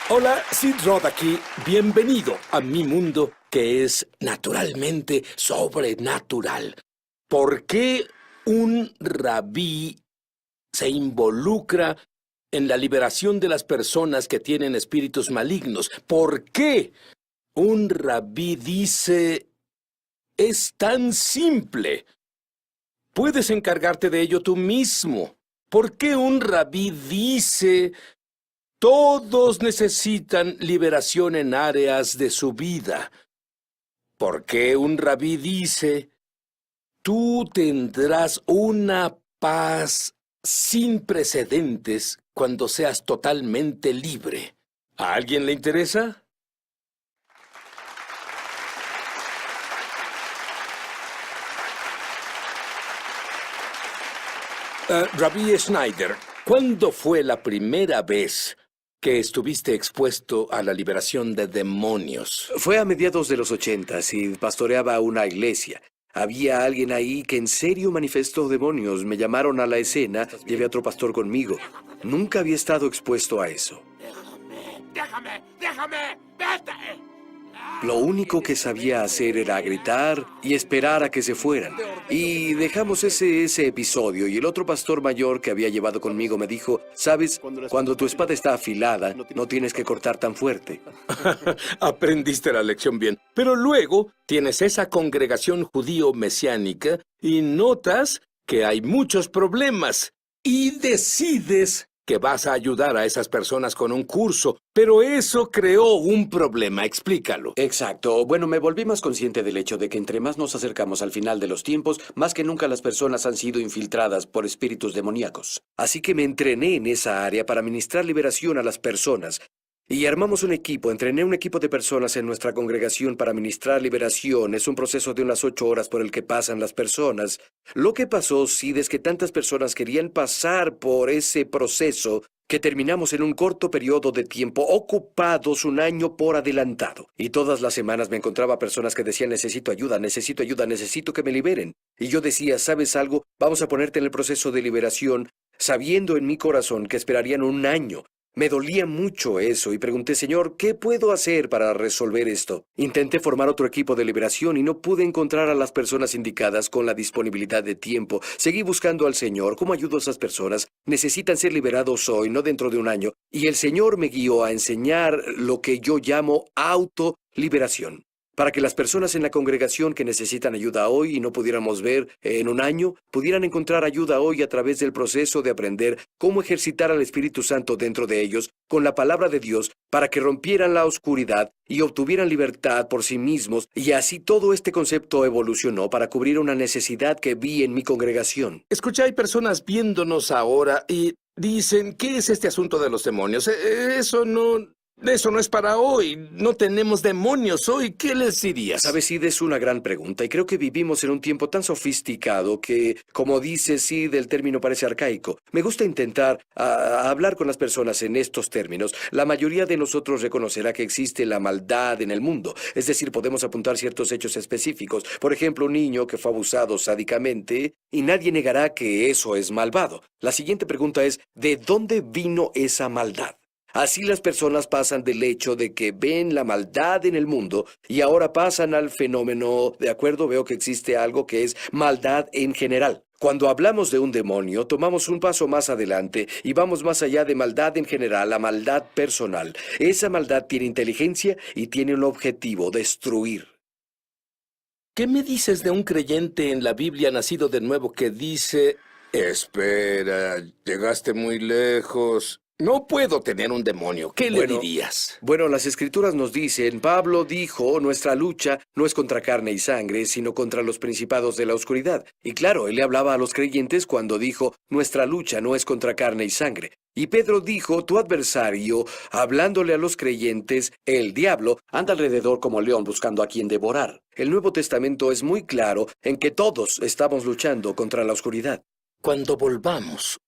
Hola, Sid Roth aquí. Bienvenido a mi mundo que es naturalmente sobrenatural. ¿Por qué un rabí se involucra en la liberación de las personas que tienen espíritus malignos? ¿Por qué un rabí dice es tan simple? Puedes encargarte de ello tú mismo. ¿Por qué un rabí dice todos necesitan liberación en áreas de su vida? ¿Por qué un rabí dice tú tendrás una paz sin precedentes cuando seas totalmente libre? ¿A alguien le interesa? Rabí Schneider, ¿cuándo fue la primera vez que estuviste expuesto a la liberación de demonios? Fue a mediados de los 80 y pastoreaba una iglesia. Había alguien ahí que en serio manifestó demonios. Me llamaron a la escena, llevé a otro pastor conmigo. Nunca había estado expuesto a eso. ¡Déjame! ¡Vete! Lo único que sabía hacer era gritar y esperar a que se fueran. Y dejamos ese episodio y el otro pastor mayor que había llevado conmigo me dijo, ¿sabes? Cuando tu espada está afilada, no tienes que cortar tan fuerte. Aprendiste la lección bien. Pero luego tienes esa congregación judío mesiánica y notas que hay muchos problemas. Y decides que vas a ayudar a esas personas con un curso. Pero eso creó un problema. Explícalo. Exacto. Bueno, me volví más consciente del hecho de que entre más nos acercamos al final de los tiempos, más que nunca las personas han sido infiltradas por espíritus demoníacos. Así que me entrené en esa área para ministrar liberación a las personas. Y armamos un equipo, entrené un equipo de personas en nuestra congregación para ministrar liberación. Es un proceso de unas 8 horas por el que pasan las personas. Lo que pasó, Sid, es que tantas personas querían pasar por ese proceso que terminamos en un corto periodo de tiempo, ocupados un año por adelantado. Y todas las semanas me encontraba personas que decían, necesito ayuda, necesito que me liberen. Y yo decía, ¿sabes algo? Vamos a ponerte en el proceso de liberación, sabiendo en mi corazón que esperarían un año. Me dolía mucho eso y pregunté, Señor, ¿qué puedo hacer para resolver esto? Intenté formar otro equipo de liberación y no pude encontrar a las personas indicadas con la disponibilidad de tiempo. Seguí buscando al Señor. ¿Cómo ayudo a esas personas? Necesitan ser liberados hoy, no dentro de un año. Y el Señor me guió a enseñar lo que yo llamo autoliberación. Para que las personas en la congregación que necesitan ayuda hoy y no pudiéramos ver en un año, pudieran encontrar ayuda hoy a través del proceso de aprender cómo ejercitar al Espíritu Santo dentro de ellos con la palabra de Dios para que rompieran la oscuridad y obtuvieran libertad por sí mismos. Y así todo este concepto evolucionó para cubrir una necesidad que vi en mi congregación. Escucha, hay personas viéndonos ahora y dicen, ¿qué es este asunto de los demonios? Eso no es para hoy. No tenemos demonios hoy. ¿Qué les dirías? Sabes, Sid, es una gran pregunta y creo que vivimos en un tiempo tan sofisticado que, como dice Sid, el término parece arcaico. Me gusta intentar hablar con las personas en estos términos. La mayoría de nosotros reconocerá que existe la maldad en el mundo. Es decir, podemos apuntar ciertos hechos específicos. Por ejemplo, un niño que fue abusado sádicamente y nadie negará que eso es malvado. La siguiente pregunta es, ¿de dónde vino esa maldad? Así las personas pasan del hecho de que ven la maldad en el mundo y ahora pasan al fenómeno, de acuerdo, veo que existe algo que es maldad en general. Cuando hablamos de un demonio, tomamos un paso más adelante y vamos más allá de maldad en general a maldad personal. Esa maldad tiene inteligencia y tiene un objetivo, destruir. ¿Qué me dices de un creyente en la Biblia nacido de nuevo que dice, espera, llegaste muy lejos? No puedo tener un demonio. ¿Qué le dirías? Bueno, las escrituras nos dicen, Pablo dijo, nuestra lucha no es contra carne y sangre, sino contra los principados de la oscuridad. Y claro, él le hablaba a los creyentes cuando dijo, nuestra lucha no es contra carne y sangre. Y Pedro dijo, tu adversario, hablándole a los creyentes, el diablo, anda alrededor como león buscando a quien devorar. El Nuevo Testamento es muy claro en que todos estamos luchando contra la oscuridad. Cuando volvamos,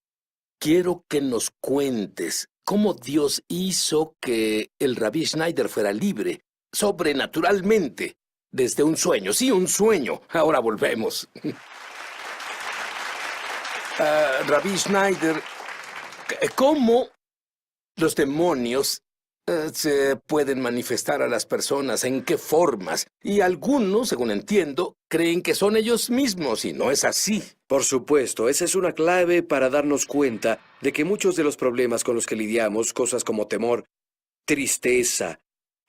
quiero que nos cuentes cómo Dios hizo que el Rabí Schneider fuera libre, sobrenaturalmente, desde un sueño. Sí, un sueño. Ahora volvemos. Rabí Schneider, ¿cómo los demonios se pueden manifestar a las personas, en qué formas, y algunos, según entiendo, creen que son ellos mismos, y no es así. Por supuesto, esa es una clave para darnos cuenta de que muchos de los problemas con los que lidiamos, cosas como temor, tristeza,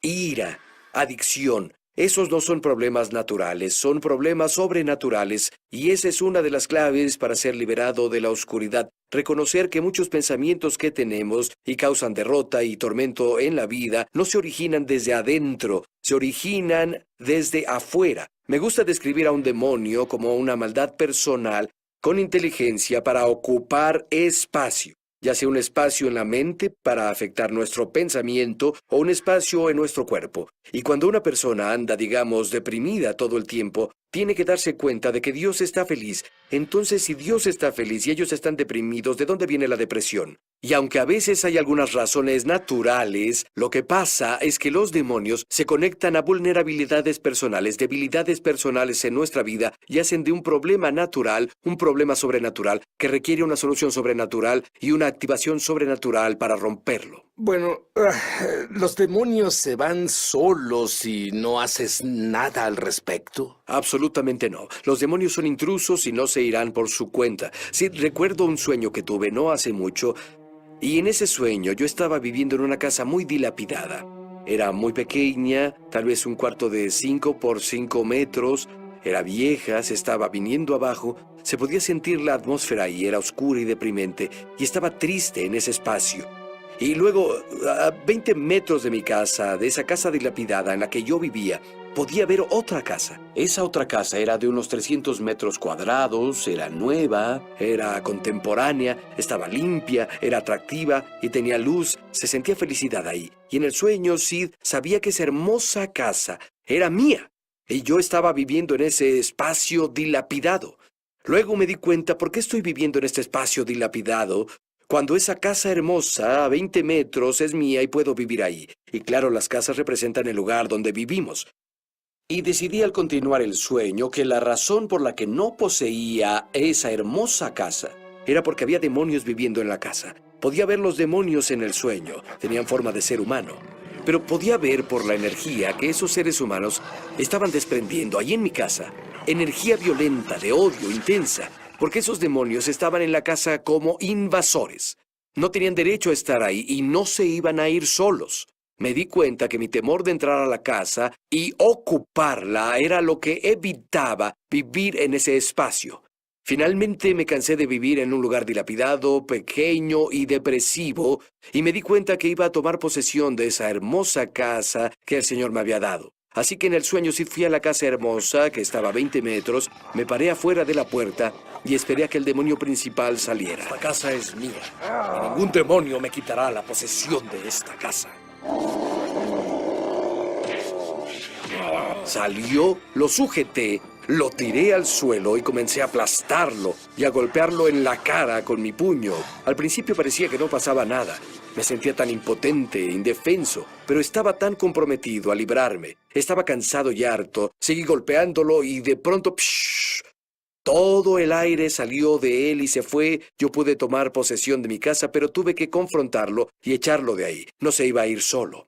ira, adicción, esos no son problemas naturales, son problemas sobrenaturales, y esa es una de las claves para ser liberado de la oscuridad. Reconocer que muchos pensamientos que tenemos y causan derrota y tormento en la vida no se originan desde adentro, se originan desde afuera. Me gusta describir a un demonio como una maldad personal con inteligencia para ocupar espacio, ya sea un espacio en la mente para afectar nuestro pensamiento o un espacio en nuestro cuerpo. Y cuando una persona anda, digamos, deprimida todo el tiempo, tiene que darse cuenta de que Dios está feliz. Entonces, si Dios está feliz y ellos están deprimidos, ¿de dónde viene la depresión? Y aunque a veces hay algunas razones naturales, lo que pasa es que los demonios se conectan a vulnerabilidades personales, debilidades personales en nuestra vida y hacen de un problema natural un problema sobrenatural que requiere una solución sobrenatural y una activación sobrenatural para romperlo. Bueno, los demonios se van solos si no haces nada al respecto. Absolutamente no. Los demonios son intrusos y no se irán por su cuenta. Sí, recuerdo un sueño que tuve no hace mucho, y en ese sueño yo estaba viviendo en una casa muy dilapidada. Era muy pequeña, tal vez un cuarto de 5 por 5 metros. Era vieja, se estaba viniendo abajo. Se podía sentir la atmósfera ahí, era oscura y deprimente, y estaba triste en ese espacio. Y luego, a 20 metros de mi casa, de esa casa dilapidada en la que yo vivía, podía ver otra casa. Esa otra casa era de unos 300 metros cuadrados, era nueva, era contemporánea, estaba limpia, era atractiva y tenía luz. Se sentía felicidad ahí. Y en el sueño, Sid sabía que esa hermosa casa era mía. Y yo estaba viviendo en ese espacio dilapidado. Luego me di cuenta por qué estoy viviendo en este espacio dilapidado, cuando esa casa hermosa, a 20 metros, es mía y puedo vivir ahí. Y claro, las casas representan el lugar donde vivimos. Y decidí al continuar el sueño que la razón por la que no poseía esa hermosa casa era porque había demonios viviendo en la casa. Podía ver los demonios en el sueño, tenían forma de ser humano. Pero podía ver por la energía que esos seres humanos estaban desprendiendo ahí en mi casa. Energía violenta, de odio, intensa. Porque esos demonios estaban en la casa como invasores. No tenían derecho a estar ahí y no se iban a ir solos. Me di cuenta que mi temor de entrar a la casa y ocuparla era lo que evitaba vivir en ese espacio. Finalmente me cansé de vivir en un lugar dilapidado, pequeño y depresivo, y me di cuenta que iba a tomar posesión de esa hermosa casa que el Señor me había dado. Así que en el sueño sí fui a la casa hermosa, que estaba a 20 metros, me paré afuera de la puerta y esperé a que el demonio principal saliera. Esta casa es mía, y ningún demonio me quitará la posesión de esta casa. Salió, lo sujeté, lo tiré al suelo y comencé a aplastarlo y a golpearlo en la cara con mi puño. Al principio parecía que no pasaba nada. Me sentía tan impotente, indefenso, pero estaba tan comprometido a librarme. Estaba cansado y harto. Seguí golpeándolo y de pronto, ¡psh! Todo el aire salió de él y se fue. Yo pude tomar posesión de mi casa, pero tuve que confrontarlo y echarlo de ahí. No se iba a ir solo.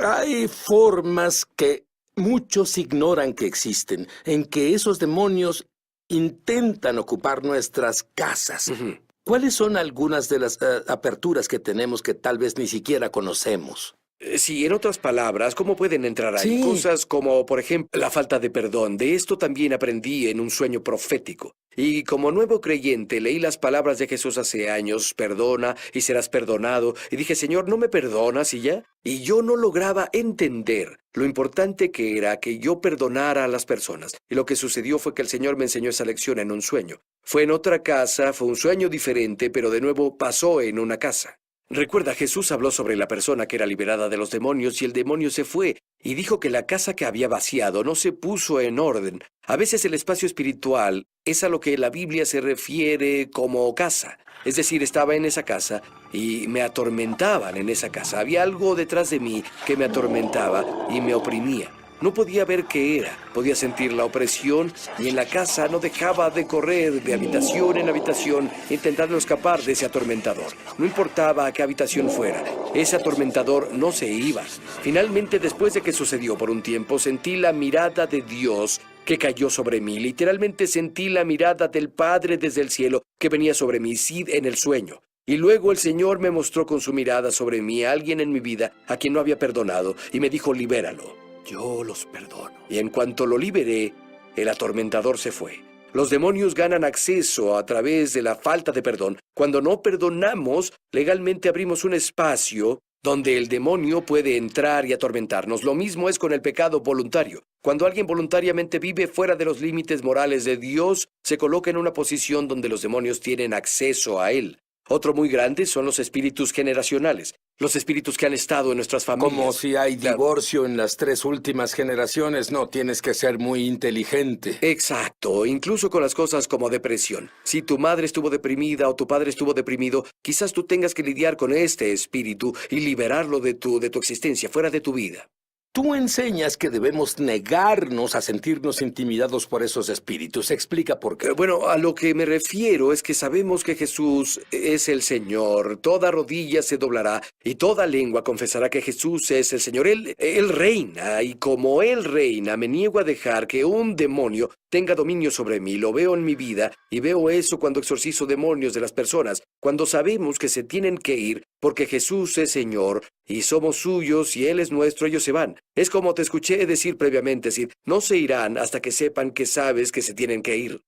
Hay formas que muchos ignoran que existen, en que esos demonios intentan ocupar nuestras casas. Ujú. ¿Cuáles son algunas de las aperturas que tenemos que tal vez ni siquiera conocemos? Sí, en otras palabras, ¿cómo pueden entrar ahí? Sí. Cosas como, por ejemplo, la falta de perdón. De esto también aprendí en un sueño profético. Y como nuevo creyente, leí las palabras de Jesús hace años, perdona y serás perdonado. Y dije, Señor, ¿no me perdonas y ya? Y yo no lograba entender lo importante que era que yo perdonara a las personas. Y lo que sucedió fue que el Señor me enseñó esa lección en un sueño. Fue en otra casa, fue un sueño diferente, pero de nuevo pasó en una casa. Recuerda, Jesús habló sobre la persona que era liberada de los demonios y el demonio se fue, y dijo que la casa que había vaciado no se puso en orden. A veces el espacio espiritual es a lo que la Biblia se refiere como casa. Es decir, estaba en esa casa y me atormentaban en esa casa. Había algo detrás de mí que me atormentaba y me oprimía. No podía ver qué era, podía sentir la opresión y en la casa no dejaba de correr de habitación en habitación intentando escapar de ese atormentador. No importaba a qué habitación fuera, ese atormentador no se iba. Finalmente, después de que sucedió por un tiempo, sentí la mirada de Dios que cayó sobre mí. Literalmente sentí la mirada del Padre desde el cielo que venía sobre mí, sí, en el sueño. Y luego el Señor me mostró con su mirada sobre mí a alguien en mi vida a quien no había perdonado y me dijo, libéralo. Yo los perdono. Y en cuanto lo liberé, el atormentador se fue. Los demonios ganan acceso a través de la falta de perdón. Cuando no perdonamos, legalmente abrimos un espacio donde el demonio puede entrar y atormentarnos. Lo mismo es con el pecado voluntario. Cuando alguien voluntariamente vive fuera de los límites morales de Dios, se coloca en una posición donde los demonios tienen acceso a él. Otro muy grande son los espíritus generacionales, los espíritus que han estado en nuestras familias. Como si hay divorcio en las 3 últimas generaciones, no tienes que ser muy inteligente. Exacto, incluso con las cosas como depresión. Si tu madre estuvo deprimida o tu padre estuvo deprimido, quizás tú tengas que lidiar con este espíritu y liberarlo de tu existencia, fuera de tu vida. Tú enseñas que debemos negarnos a sentirnos intimidados por esos espíritus. Explica por qué. Bueno, a lo que me refiero es que sabemos que Jesús es el Señor. Toda rodilla se doblará y toda lengua confesará que Jesús es el Señor. Él reina, y como Él reina, me niego a dejar que un demonio tenga dominio sobre mí. Lo veo en mi vida y veo eso cuando exorcizo demonios de las personas, cuando sabemos que se tienen que ir porque Jesús es Señor y somos suyos y Él es nuestro, ellos se van. Es como te escuché decir previamente, Sid, no se irán hasta que sepan que sabes que se tienen que ir.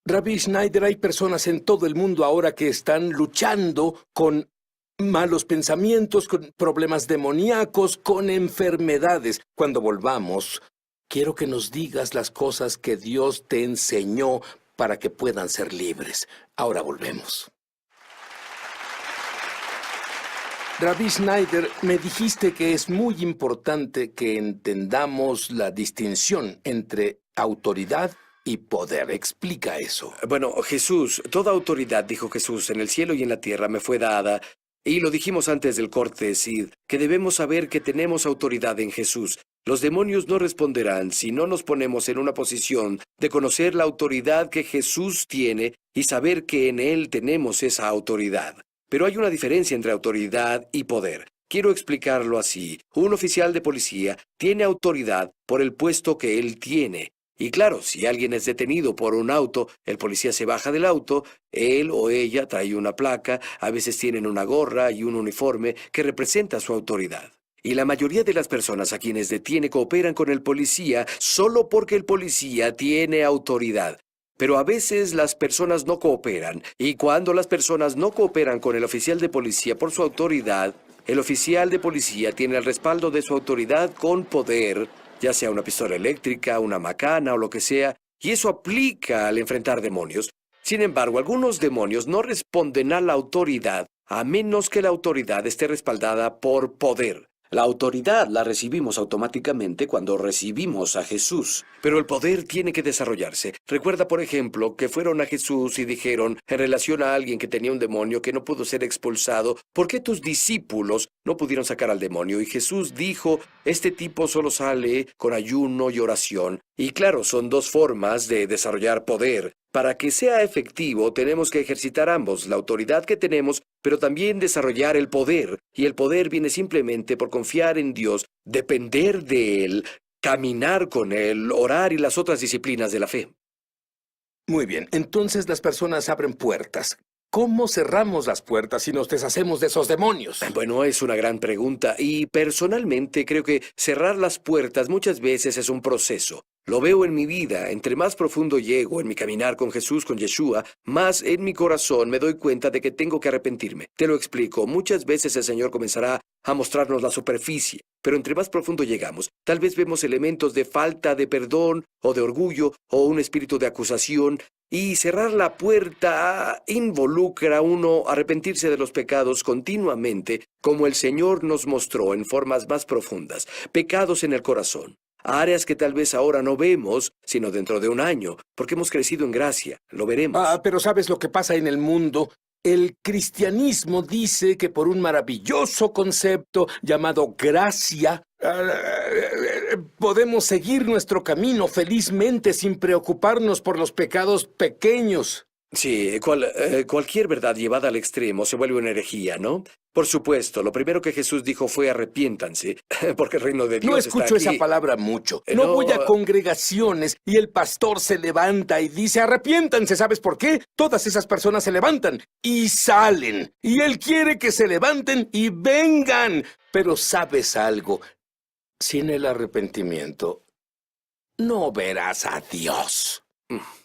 Rabbi Schneider, hay personas en todo el mundo ahora que están luchando con malos pensamientos, con problemas demoníacos, con enfermedades. Cuando volvamos, quiero que nos digas las cosas que Dios te enseñó para que puedan ser libres. Ahora volvemos. Rabbi Schneider, me dijiste que es muy importante que entendamos la distinción entre autoridad y poder. Explica eso. Bueno, Jesús, toda autoridad, dijo Jesús, en el cielo y en la tierra me fue dada. Y lo dijimos antes del corte, Sid, que debemos saber que tenemos autoridad en Jesús. Los demonios no responderán si no nos ponemos en una posición de conocer la autoridad que Jesús tiene y saber que en Él tenemos esa autoridad. Pero hay una diferencia entre autoridad y poder. Quiero explicarlo así. Un oficial de policía tiene autoridad por el puesto que él tiene. Y claro, si alguien es detenido por un auto, el policía se baja del auto, él o ella trae una placa, a veces tienen una gorra y un uniforme que representa su autoridad. Y la mayoría de las personas a quienes detiene cooperan con el policía solo porque el policía tiene autoridad. Pero a veces las personas no cooperan, y cuando las personas no cooperan con el oficial de policía por su autoridad, el oficial de policía tiene el respaldo de su autoridad con poder, ya sea una pistola eléctrica, una macana o lo que sea, y eso aplica al enfrentar demonios. Sin embargo, algunos demonios no responden a la autoridad a menos que la autoridad esté respaldada por poder. La autoridad la recibimos automáticamente cuando recibimos a Jesús. Pero el poder tiene que desarrollarse. Recuerda, por ejemplo, que fueron a Jesús y dijeron, en relación a alguien que tenía un demonio que no pudo ser expulsado, ¿por qué tus discípulos no pudieron sacar al demonio? Y Jesús dijo, este tipo solo sale con ayuno y oración. Y claro, son dos formas de desarrollar poder. Para que sea efectivo, tenemos que ejercitar ambos, la autoridad que tenemos, pero también desarrollar el poder. Y el poder viene simplemente por confiar en Dios, depender de Él, caminar con Él, orar y las otras disciplinas de la fe. Muy bien, entonces las personas abren puertas. ¿Cómo cerramos las puertas y nos deshacemos de esos demonios? Bueno, es una gran pregunta y personalmente creo que cerrar las puertas muchas veces es un proceso. Lo veo en mi vida, entre más profundo llego en mi caminar con Jesús, con Yeshua, más en mi corazón me doy cuenta de que tengo que arrepentirme. Te lo explico, muchas veces el Señor comenzará a mostrarnos la superficie, pero entre más profundo llegamos, tal vez vemos elementos de falta de perdón o de orgullo o un espíritu de acusación. Y cerrar la puerta involucra a uno arrepentirse de los pecados continuamente, como el Señor nos mostró en formas más profundas. Pecados en el corazón. Áreas que tal vez ahora no vemos, sino dentro de un año, porque hemos crecido en gracia. Lo veremos. Pero ¿sabes lo que pasa en el mundo? El cristianismo dice que por un maravilloso concepto llamado gracia, podemos seguir nuestro camino felizmente sin preocuparnos por los pecados pequeños. Sí, cualquier verdad llevada al extremo se vuelve una herejía, ¿no? Por supuesto, lo primero que Jesús dijo fue arrepiéntanse, porque el reino de Dios No está escucho aquí. esa palabra mucho. No, No voy a congregaciones y el pastor se levanta y dice, arrepiéntanse. ¿Sabes por qué? Todas esas personas se levantan y salen. Y él quiere que se levanten y vengan. Pero ¿sabes algo? Sin el arrepentimiento, no verás a Dios.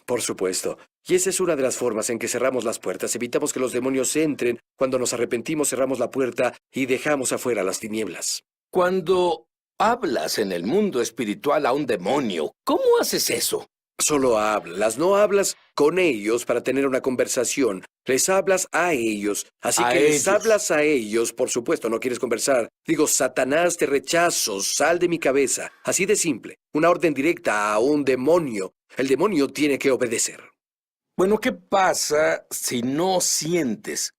Por supuesto. Y esa es una de las formas en que cerramos las puertas. Evitamos que los demonios entren. Cuando nos arrepentimos, cerramos la puerta y dejamos afuera las tinieblas. Cuando hablas en el mundo espiritual a un demonio, ¿cómo haces eso? Solo hablas, no hablas con ellos para tener una conversación. Les hablas a ellos. Así A que les ellos. hablas a ellos, por supuesto, no quieres conversar. Digo, Satanás, te rechazo, sal de mi cabeza. Así de simple. Una orden directa a un demonio. El demonio tiene que obedecer. Bueno, ¿qué pasa si no sientes?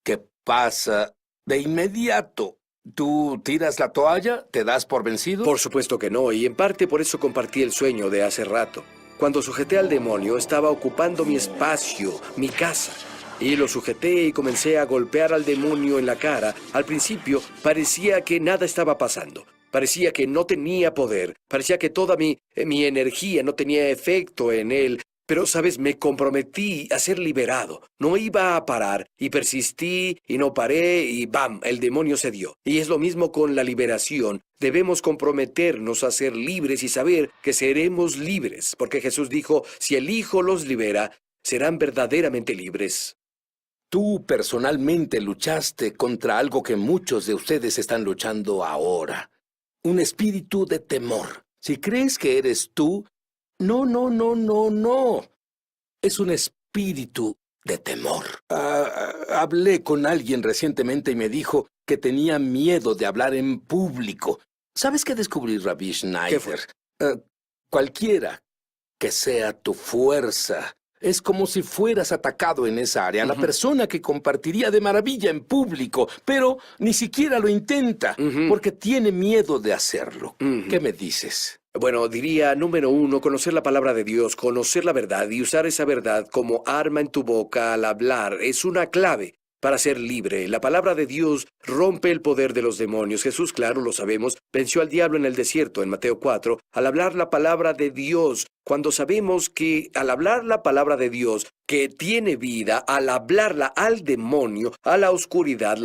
¿Qué pasa de inmediato? ¿Tú tiras la toalla? ¿Te das por vencido? Por supuesto que no, y en parte por eso compartí el sueño de hace rato. Cuando sujeté al demonio, estaba ocupando mi espacio, mi casa. Y lo sujeté y comencé a golpear al demonio en la cara. Al principio parecía que nada estaba pasando. Parecía que no tenía poder. Parecía que toda mi energía no tenía efecto en él. Pero, ¿sabes? Me comprometí a ser liberado. No iba a parar. Y persistí y no paré y ¡bam! El demonio cedió. Y es lo mismo con la liberación. Debemos comprometernos a ser libres y saber que seremos libres. Porque Jesús dijo, si el Hijo los libera, serán verdaderamente libres. Tú personalmente luchaste contra algo que muchos de ustedes están luchando ahora. Un espíritu de temor. Si crees que eres tú, no. Es un espíritu de temor. Hablé con alguien recientemente y me dijo que tenía miedo de hablar en público. ¿Sabes qué descubrí, Rabbi Schneider? ¿Qué fue? Cualquiera que sea tu fuerza, es como si fueras atacado en esa área. La persona que compartiría de maravilla en público, pero ni siquiera lo intenta, porque tiene miedo de hacerlo. ¿Qué me dices? Bueno, diría, número 1, conocer la palabra de Dios, conocer la verdad y usar esa verdad como arma en tu boca al hablar es una clave para ser libre. La palabra de Dios rompe el poder de los demonios. Jesús, claro, lo sabemos, venció al diablo en el desierto, en Mateo 4, al hablar la palabra de Dios. Cuando sabemos que al hablar la palabra de Dios, que tiene vida, al hablarla al demonio, a la oscuridad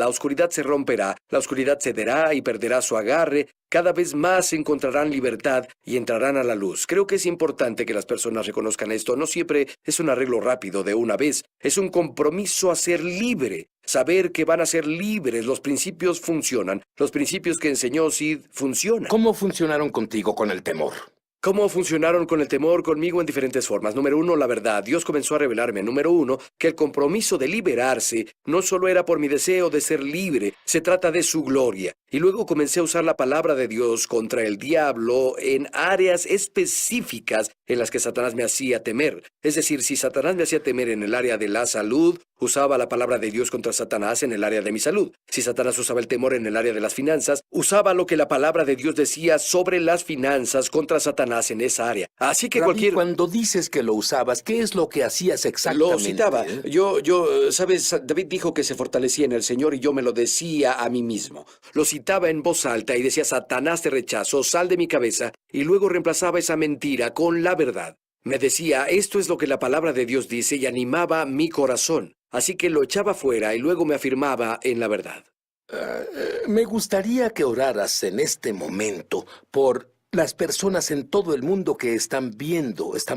se romperá, la oscuridad cederá y perderá su agarre. Cada vez más encontrarán libertad y entrarán a la luz. Creo que es importante que las personas reconozcan esto. No siempre es un arreglo rápido de una vez. Es un compromiso a ser libre. Saber que van a ser libres. Los principios funcionan. Los principios que enseñó Sid funcionan. ¿Cómo funcionaron contigo con el temor? ¿Cómo funcionaron con el temor conmigo en diferentes formas? Número 1, la verdad. Dios comenzó a revelarme, número 1, que el compromiso de liberarse no solo era por mi deseo de ser libre, se trata de su gloria. Y luego comencé a usar la palabra de Dios contra el diablo en áreas específicas en las que Satanás me hacía temer. Es decir, si Satanás me hacía temer en el área de la salud, usaba la palabra de Dios contra Satanás en el área de mi salud. Si Satanás usaba el temor en el área de las finanzas, usaba lo que la palabra de Dios decía sobre las finanzas contra Satanás en esa área. Así que Rabí, cuando dices que lo usabas, ¿qué es lo que hacías exactamente? Lo citaba. ¿Sabes? David dijo que se fortalecía en el Señor y yo me lo decía a mí mismo. Lo citaba en voz alta y decía, Satanás te rechazo, sal de mi cabeza, y luego reemplazaba esa mentira con la verdad. Me decía, esto es lo que la palabra de Dios dice y animaba mi corazón. Así que lo echaba fuera y luego me afirmaba en la verdad. Me gustaría que oraras en este momento por las personas en todo el mundo que están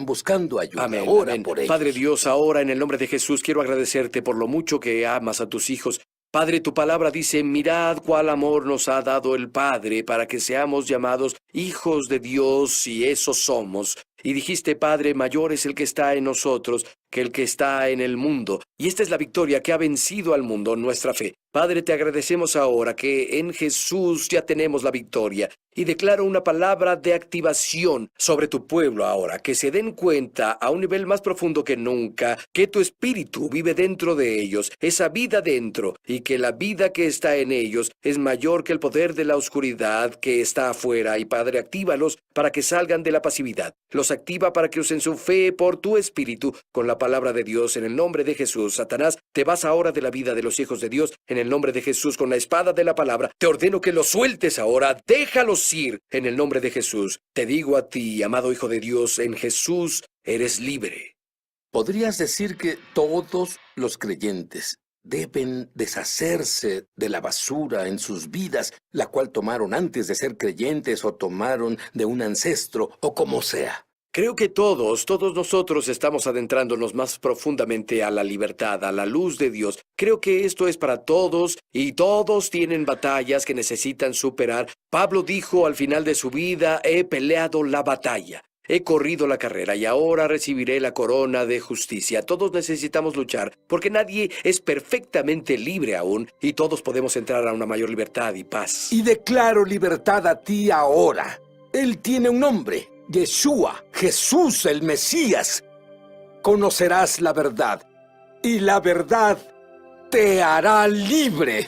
buscando ayuda. Amén, Ora amén. por ellos. Padre Dios, ahora en el nombre de Jesús quiero agradecerte por lo mucho que amas a tus hijos. Padre, tu palabra dice, mirad cuál amor nos ha dado el Padre para que seamos llamados hijos de Dios, y eso somos. y dijiste, Padre, mayor es el que está en nosotros que el que está en el mundo. Y esta es la victoria que ha vencido al mundo, nuestra fe. Padre, te agradecemos ahora que en Jesús ya tenemos la victoria. Y declaro una palabra de activación sobre tu pueblo ahora, que se den cuenta a un nivel más profundo que nunca, que tu espíritu vive dentro de ellos, esa vida dentro, y que la vida que está en ellos es mayor que el poder de la oscuridad que está afuera. Y Padre, actívalos para que salgan de la pasividad. Los activa para que usen su fe por tu espíritu con la palabra de Dios en el nombre de Jesús. Satanás, te vas ahora de la vida de los hijos de Dios en el nombre de Jesús con la espada de la palabra. Te ordeno que los sueltes ahora, déjalos ir en el nombre de Jesús. Te digo a ti, amado Hijo de Dios, en Jesús eres libre. ¿Podrías decir que todos los creyentes deben deshacerse de la basura en sus vidas, la cual tomaron antes de ser creyentes o tomaron de un ancestro o como sea? Creo que todos nosotros estamos adentrándonos más profundamente a la libertad, a la luz de Dios. Creo que esto es para todos y todos tienen batallas que necesitan superar. Pablo dijo al final de su vida, he peleado la batalla. He corrido la carrera y ahora recibiré la corona de justicia. Todos necesitamos luchar, porque nadie es perfectamente libre aún, y todos podemos entrar a una mayor libertad y paz. Y declaro libertad a ti ahora. Él tiene un nombre, Yeshua, Jesús el Mesías. Conocerás la verdad, y la verdad te hará libre.